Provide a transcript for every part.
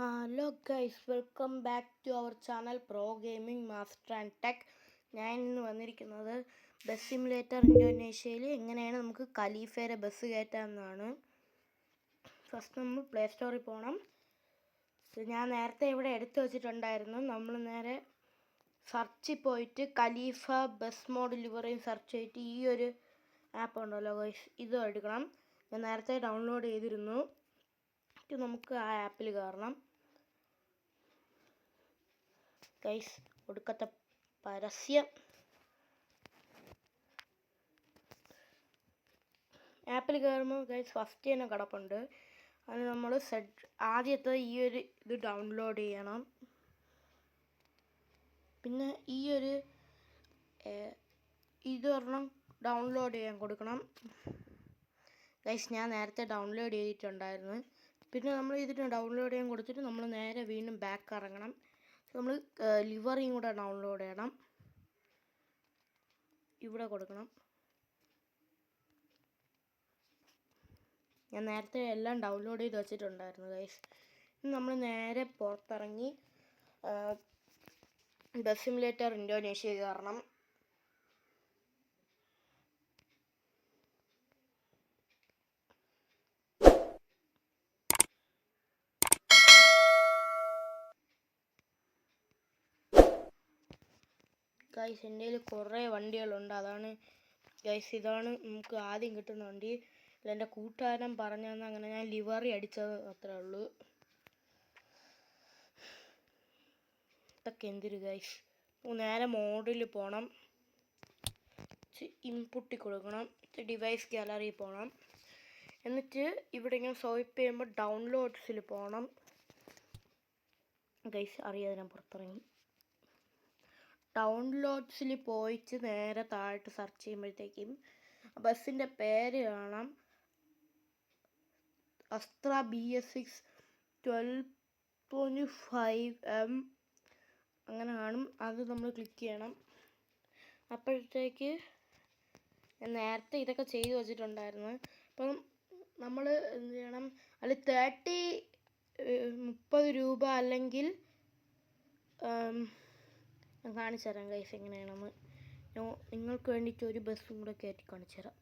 Hello guys, welcome back to our channel pro gaming master and tech. ഞാൻ ഇന്ന് വന്നിരിക്കുന്നത് bus simulator ഇന്തോനേഷ്യയിൽ എങ്ങനെയാണ് നമുക്ക് ഖലീഫയുടെ ബസ് കയറ്റാമെന്നാണ്. ഫസ്റ്റ് നമ്മൾ പ്ലേ സ്റ്റോറിൽ പോകണം. ഞാൻ നേരത്തെ ഇവിടെ എടുത്തു വച്ചിട്ടുണ്ടായിരുന്നു. നമ്മൾ നേരെ സെർച്ചിൽ പോയിട്ട് ഖലീഫ ബസ് മോഡ് ലിവറിയും സെർച്ച് ചെയ്തിട്ട് ഈ ഒരു ആപ്പ് ഉണ്ടല്ലോ ഗൈസ്, ഇതും എടുക്കണം. ഞാൻ നേരത്തെ ഡൗൺലോഡ് ചെയ്തിരുന്നു. നമുക്ക് ആ ആപ്പിൽ കയറണം. ഗൈസ്, ഒടുക്കത്തെ പരസ്യം. ആപ്പിൽ കയറുമ്പോൾ ഗൈസ് ഫസ്റ്റ് തന്നെ കിടപ്പുണ്ട്. അതിന് നമ്മൾ ആദ്യത്തെ ഈ ഒരു ഇത് ഡൗൺലോഡ് ചെയ്യണം. പിന്നെ ഈ ഒരു ഇതൊരെണ്ണം ഡൗൺലോഡ് ചെയ്യാൻ കൊടുക്കണം. ഗൈസ്, ഞാൻ നേരത്തെ ഡൗൺലോഡ് ചെയ്തിട്ടുണ്ടായിരുന്നു. പിന്നെ നമ്മൾ ഇതിന് ഡൗൺലോഡ് ചെയ്യാൻ കൊടുത്തിട്ട് നമ്മൾ നേരെ വീണ്ടും ബാക്ക് ഇറങ്ങണം. നമ്മൾ ലിവറിയും കൂടെ ഡൗൺലോഡ് ചെയ്യണം. ഇവിടെ കൊടുക്കണം. ഞാൻ നേരത്തെ എല്ലാം ഡൗൺലോഡ് ചെയ്ത് വെച്ചിട്ടുണ്ടായിരുന്നു ഗൈസ്. ഇനി നമ്മൾ നേരെ പുറത്തിറങ്ങി ബസ് സിമുലേറ്റർ ഇന്തോനേഷ്യ കയറണം. ഗൈസ്, എൻ്റെ കയ്യിൽ കുറേ വണ്ടികളുണ്ട്. അതാണ് ഗൈസ്, ഇതാണ് നമുക്ക് ആദ്യം കിട്ടുന്ന വണ്ടി. എൻ്റെ കൂട്ടുകാരൻ പറഞ്ഞു തന്ന അങ്ങനെ ഞാൻ ലിവറി അടിച്ചത് അത്രേ ഉള്ളൂ. ഇതൊക്കെ എന്തൊരു ഗൈസ്. നേരെ മോഡിൽ പോകണം. ഇൻപുട്ടിൽ കൊടുക്കണം. ഡിവൈസ് ഗാലറിയിൽ പോകണം. എന്നിട്ട് ഇവിടെ ഇങ്ങനെ സ്വൈപ്പ് ചെയ്യുമ്പോൾ ഡൗൺലോഡ്സിൽ പോകണം. ഗൈസ്, അറിയാതെ ഞാൻ പുറത്തിറങ്ങി. ഡൗൺലോഡ്സിൽ പോയിട്ട് നേരെ താഴോട്ട് സെർച്ച് ചെയ്യുമ്പോഴത്തേക്കും ബസ്സിൻ്റെ പേര് കാണാം. അസ്ത്ര BS6 12.5M അങ്ങനെ കാണും. അത് നമ്മൾ ക്ലിക്ക് ചെയ്യണം. അപ്പോഴത്തേക്ക് നേരത്തെ ഇതൊക്കെ ചെയ്തു വച്ചിട്ടുണ്ടായിരുന്നു. അപ്പം നമ്മൾ എന്ത് ചെയ്യണം, അതിൽ 30 രൂപ അല്ലെങ്കിൽ ഞാൻ കാണിച്ചു തരാം ഗൈസ് എങ്ങനെയാണെന്ന്. നിങ്ങൾക്ക് വേണ്ടിയിട്ട് ഒരു ബസ്സും കൂടെ കയറ്റി കാണിച്ചു തരാം.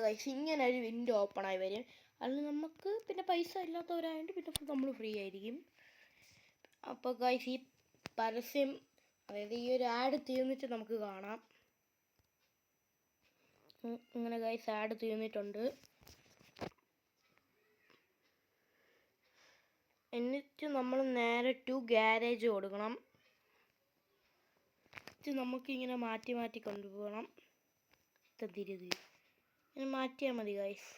ഗൈസ്, ഇങ്ങനെ ഒരു വിൻഡോ ഓപ്പൺ ആയി വരും. അതിൽ നമുക്ക് പിന്നെ പൈസ ഇല്ലാത്തവരായതുകൊണ്ട് പിന്നെ നമ്മൾ ഫ്രീ ആയിരിക്കും. അപ്പോൾ ഗൈസ്, ഈ പരസ്യം, അതായത് ഈ ഒരു ആഡ് തീർന്നിട്ട് നമുക്ക് കാണാം. ഇങ്ങനെ ഗൈസ് ആഡ് തീർന്നിട്ടുണ്ട്. എന്നിട്ട് നമ്മൾ നേരെ ടു ഗാരേജ് കൊടുക്കണം. നമുക്കിങ്ങനെ മാറ്റി മാറ്റി കൊണ്ടുപോകണം. ഇങ്ങനെ മാറ്റിയാൽ മതി ഗൈസ്.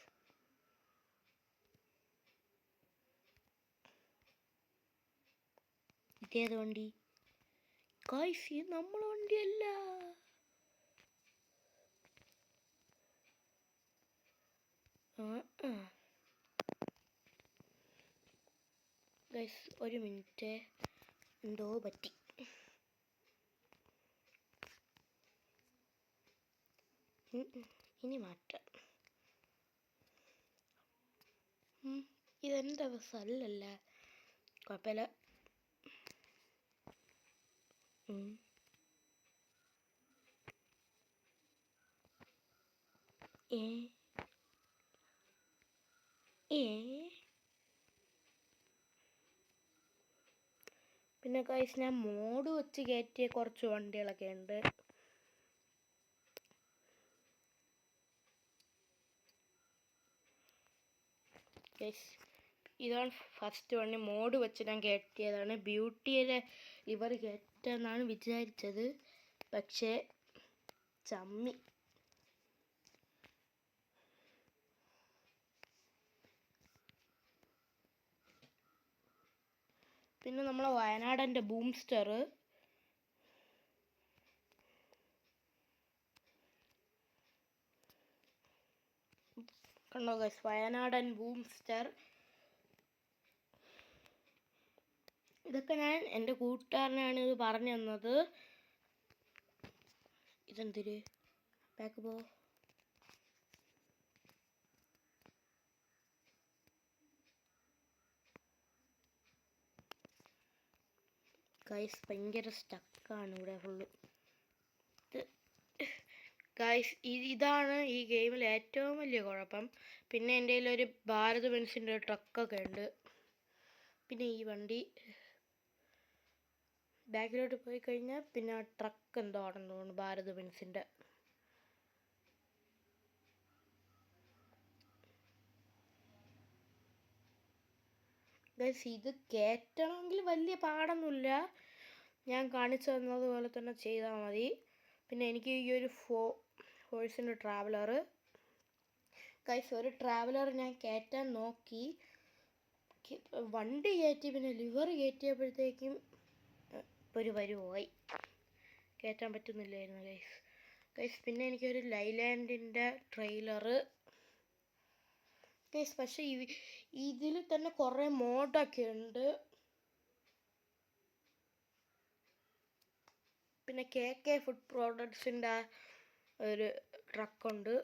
ഇതേത് വണ്ടി ഗൈസ്? ഇത് നമ്മളെ വണ്ടിയല്ല. ഗൈസ്, ഒരു മിനിറ്റ്, എന്തോ പറ്റി. ഇനി മാറ്റാം. ഇതെൻ്റെ ബസ്സല്ലല്ല. കുഴപ്പമില്ല. പിന്നെ ഗൈസ്, ഞാൻ മോഡ് വെച്ച് കയറ്റിയ കുറച്ച് വണ്ടികളൊക്കെ ഉണ്ട്. ഗൈസ്, ഇതാണ് ഫസ്റ്റ് വണ്ടി. മോഡ് വെച്ച് ഞാൻ കയറ്റിയതാണ്. ബ്യൂട്ടിയിലെ ലിവർ കയറ്റാന്നാണ് വിചാരിച്ചത്, പക്ഷേ ചമ്മി. പിന്നെ നമ്മളെ വയനാടൻ്റെ ബൂംസ്റ്റർ. കണ്ടോ ഗൈസ്, വയനാടൻ ബൂംസ്റ്റർ. ഇതൊക്കെ ഞാൻ എൻ്റെ കൂട്ടുകാരനാണ് ഇത് പറഞ്ഞു തന്നത്. ഇതെന്തൊരു ബാക്ക് പോ. ഗൈസ് ഭയങ്കര സ്റ്റക്കാണ് ഇവിടെ ഫുള്ള്. ഗൈസ് ഇതാണ് ഈ ഗെയിമിൽ ഏറ്റവും വലിയ കുഴപ്പം. പിന്നെ എൻ്റെ കയ്യിലൊരു ഭാരത് ബെൻസിൻ്റെ ട്രക്കൊക്കെ ഉണ്ട്. പിന്നെ ഈ വണ്ടി ബാക്കിലോട്ട് പോയി കഴിഞ്ഞാൽ പിന്നെ ആ ട്രക്ക് എന്തോ ആണെന്ന് തോന്നുന്നു, ഭാരത് ബെൻസിൻ്റെ. ഗൈസ് ഇത് കയറ്റണമെങ്കിൽ വലിയ പാടൊന്നുമില്ല, ഞാൻ കാണിച്ചു തന്നതുപോലെ തന്നെ ചെയ്താൽ മതി. പിന്നെ എനിക്ക് ഈ ഒരു ഫോഴ്സിൻ്റെ ട്രാവലർ ഗൈസ്, ഒരു ട്രാവലർ ഞാൻ കയറ്റാൻ നോക്കി, വണ്ടി കയറ്റി പിന്നെ ലിവർ കയറ്റിയപ്പോഴത്തേക്കും ഒരു വരുവായി, കയറ്റാൻ പറ്റുന്നില്ലായിരുന്നു ഗൈസ്. പിന്നെ എനിക്കൊരു ലൈലാൻഡിൻ്റെ ട്രെയിലർ ഗൈസ്. പക്ഷേ ഇതിൽ തന്നെ കുറേ മോഡൊക്കെ ഉണ്ട്. പിന്നെ KK ഫുഡ് പ്രോഡക്ട്സിൻ്റെ ഒരു ട്രക്കുണ്ട്.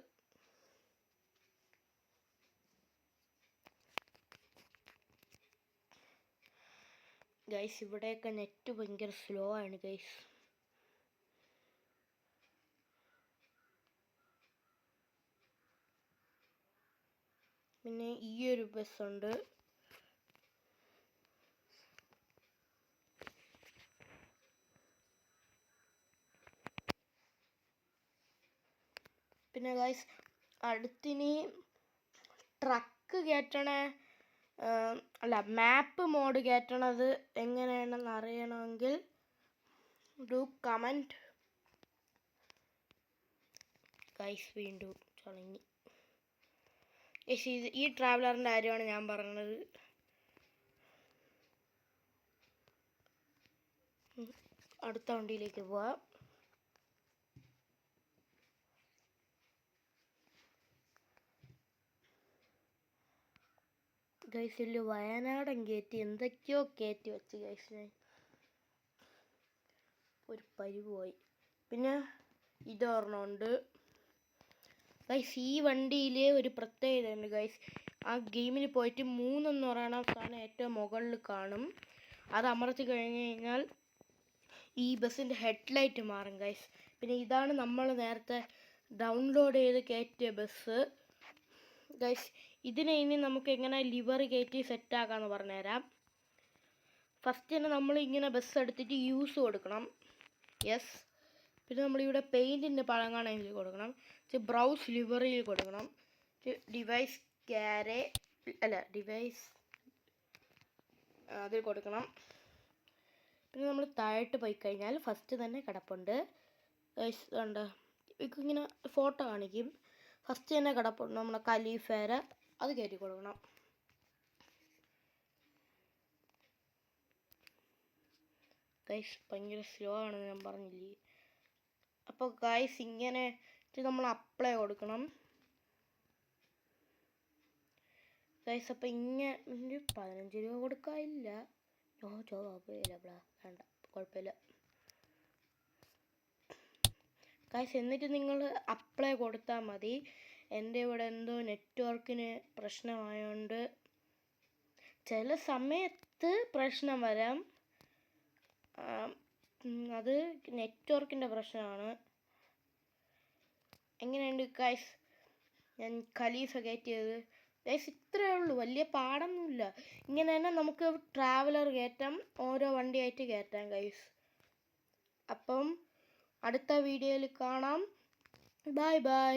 ഗൈസ് ഇവിടെയൊക്കെ നെറ്റ് ഭയങ്കര സ്ലോ ആണ് ഗൈസ്. പിന്നെ ഈ ഒരു ബസ്സുണ്ട്. പിന്നെ ഗൈസ് അടുത്തിനി ട്രക്ക് കയറ്റണേ, അല്ല മാപ്പ് മോഡ് കയറ്റണത് എങ്ങനെയാണെന്ന് അറിയണമെങ്കിൽ ഡു കമൻറ്റ് ഗൈസ്. വീണ്ടും തുടങ്ങി. ഈ ട്രാവലറിൻ്റെ കാര്യമാണ് ഞാൻ പറഞ്ഞത്. അടുത്ത വണ്ടിയിലേക്ക് പോവാം. ഗൈസ് വലിയ വയനാടൻ കയറ്റി എന്തൊക്കെയോ കയറ്റി വെച്ച് ഗൈസ്, ഞാൻ ഒരു പരിവായി. പിന്നെ ഇതൊരെണ്ണമുണ്ട് ഗൈസ്. ഈ വണ്ടിയിൽ ഒരു പ്രത്യേകത ഉണ്ട് ഗൈസ്. ആ ഗെയിമിൽ പോയിട്ട് 3 എന്ന് പറയുന്ന സാധനം ഏറ്റവും മുകളിൽ കാണും. അത് അമർത്തി കഴിഞ്ഞ് കഴിഞ്ഞാൽ ഈ ബസ്സിൻ്റെ ഹെഡ്ലൈറ്റ് മാറും ഗൈസ്. പിന്നെ ഇതാണ് നമ്മൾ നേരത്തെ ഡൗൺലോഡ് ചെയ്ത് കയറ്റിയ ബസ് ഗൈസ്. ഇതിനെ ഇനി നമുക്ക് എങ്ങനെ ലിവർ കയറ്റി സെറ്റാക്കാമെന്ന് പറഞ്ഞുതരാം. ഫസ്റ്റ് തന്നെ നമ്മൾ ഇങ്ങനെ ബസ് എടുത്തിട്ട് യൂസ് കൊടുക്കണം, യെസ്. പിന്നെ നമ്മളിവിടെ പെയിൻറ്റിൻ്റെ പഴങ്ങാണെങ്കിൽ കൊടുക്കണം, ബ്രൗസ് ലിവറിൽ കൊടുക്കണം, ഡിവൈസ് ഡിവൈസ് അതിൽ കൊടുക്കണം. പിന്നെ നമ്മൾ താഴോട്ട് പോയി കഴിഞ്ഞാൽ ഫസ്റ്റ് തന്നെ കിടപ്പുണ്ട് ഗൈസ്, ഉണ്ട് ഇങ്ങനെ ഫോട്ടോ കാണിക്കും. ഫസ്റ്റ് തന്നെ കിടപ്പുണ്ട് നമ്മുടെ ഖലീഫേര, അത് കയറ്റി കൊടുക്കണം. ഗൈസ് ഭയങ്കര സ്ലോ ആണെന്ന് ഞാൻ പറഞ്ഞില്ലേ. അപ്പോൾ ഗൈസ് ഇങ്ങനെ നമ്മൾ അപ്ലൈ കൊടുക്കണം ഗൈസ്. അപ്പോൾ ഇങ്ങനെ 15 രൂപ കൊടുക്കാനില്ല, വേണ്ട കുഴപ്പമില്ല ഗൈസ്. എന്നിട്ട് നിങ്ങൾ അപ്ലൈ കൊടുത്താൽ മതി. എൻ്റെ ഇവിടെ എന്തോ നെറ്റ്വർക്കിന് പ്രശ്നമായതുകൊണ്ട് ചില സമയത്ത് പ്രശ്നം വരാം, അത് നെറ്റ്വർക്കിൻ്റെ പ്രശ്നമാണ്. എങ്ങനെയുണ്ട് ഗൈസ് ഞാൻ ഖലീഫ കയറ്റിയത് ഗൈസ്? ഇത്രയേ ഉള്ളൂ, വലിയ പാടൊന്നുമില്ല. ഇങ്ങനെ തന്നെ നമുക്ക് ട്രാവലർ കയറ്റാം, ഓരോ വണ്ടിയായിട്ട് കയറ്റാം ഗൈസ്. അപ്പം അടുത്ത വീഡിയോയിൽ കാണാം. Bye bye.